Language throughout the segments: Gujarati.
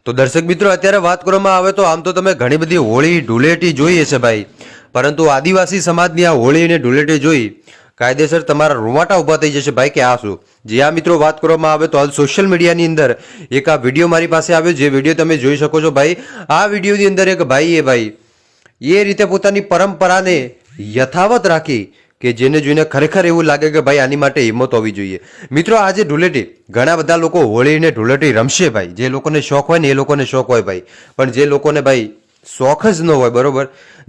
તો દર્શક મિત્રો, અત્યારે વાત કરવામાં આવે તો આમ તો તમે ઘણી બધી હોળી ધૂળેટી જોઈ હશે ભાઈ, પરંતુ આદિવાસી સમાજની આ હોળી અને ધૂળેટી જોઈ કાયદેસર તમારા રૂવાટા ઊભા થઈ જશે ભાઈ કે આ શું. જે આ મિત્રો વાત કરવામાં આવે તો હાલ સોશિયલ મીડિયાની અંદર એક આ વિડીયો મારી પાસે આવ્યો, જે વિડીયો તમે જોઈ શકો છો ભાઈ. આ વિડીયોની અંદર એક ભાઈ એ રીતે પોતાની પરંપરાને યથાવત રાખી કે જેને જોઈને ખરેખર એવું લાગે કે ભાઈ આની માટે હિંમત હોવી જોઈએ. મિત્રો, આજે ધૂળેટી ઘણા બધા લોકો હોળી ને ધૂળેટી રમશે ભાઈ. જે લોકોને શોખ હોય ને એ લોકોને શોખ હોય ભાઈ, પણ જે લોકોને ભાઈ શોખ જ ન હોય, બરોબર,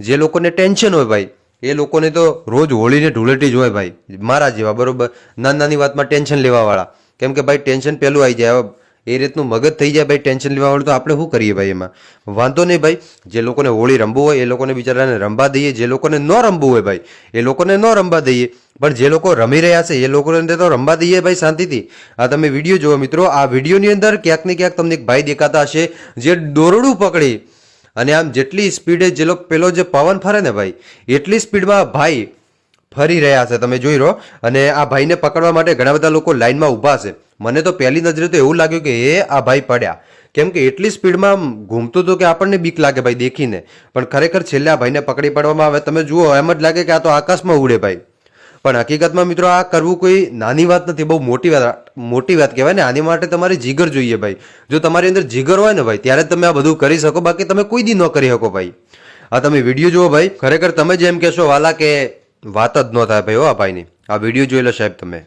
જે લોકોને ટેન્શન હોય ભાઈ, એ લોકોને તો રોજ હોળી ને ધૂળેટી જ હોય ભાઈ, મારા જેવા, બરોબર, નાની વાતમાં ટેન્શન લેવાવાળા. કેમ કે ભાઈ ટેન્શન પહેલું આવી જાય, એ રીતનું મગજ થઈ જાય ભાઈ ટેન્શન લેવાવાળું, તો આપણે શું કરીએ ભાઈ? એમાં વાંધો નહીં ભાઈ. જે લોકોને હોળી રમવું હોય એ લોકોને બિચારાને રમવા દઈએ, જે લોકોને ન રમવું હોય ભાઈ એ લોકોને ન રમવા દઈએ, પણ જે લોકો રમી રહ્યા છે એ લોકોને તો રમવા દઈએ ભાઈ શાંતિથી. આ તમે વિડીયો જુઓ મિત્રો, આ વિડીયોની અંદર ક્યાંક ને ક્યાંક તમને એક ભાઈ દેખાતા હશે જે દોરડું પકડી અને આમ જેટલી સ્પીડે જે પેલો જે પવન ફરે ને ભાઈ એટલી સ્પીડમાં ભાઈ ફરી રહ્યા છે, તમે જોઈ રહો. અને આ ભાઈને પકડવા માટે ઘણા બધા લોકો લાઈનમાં ઊભા છે. મને તો પહેલી નજરે તો એવું લાગ્યું કે આ ભાઈ પડ્યા, કેમ કે એટલી સ્પીડમાં ઘૂમતું હતું કે આપણને બીક લાગે ભાઈ દેખીને. પણ ખરેખર છેલ્લે આ ભાઈને પકડી પાડવામાં આવે, તમે જુઓ એમ જ લાગે કે આ તો આકાશમાં ઉડે ભાઈ. પણ હકીકતમાં મિત્રો આ કરવું કોઈ નાની વાત નથી, બહુ મોટી વાત કહેવાય ને. આની માટે તમારી જીગર જોઈએ ભાઈ. જો તમારી અંદર જીગર હોય ને ભાઈ ત્યારે જ તમે આ બધું કરી શકો, બાકી તમે કોઈ દી ન કરી શકો ભાઈ. આ તમે વિડીયો જુઓ ભાઈ, ખરેખર તમે જેમ કહેશો વાલા કે વાત જ ન થાય ભાઈ. આ ભાઈની આ વિડીયો જોઈ લો સાહેબ તમે.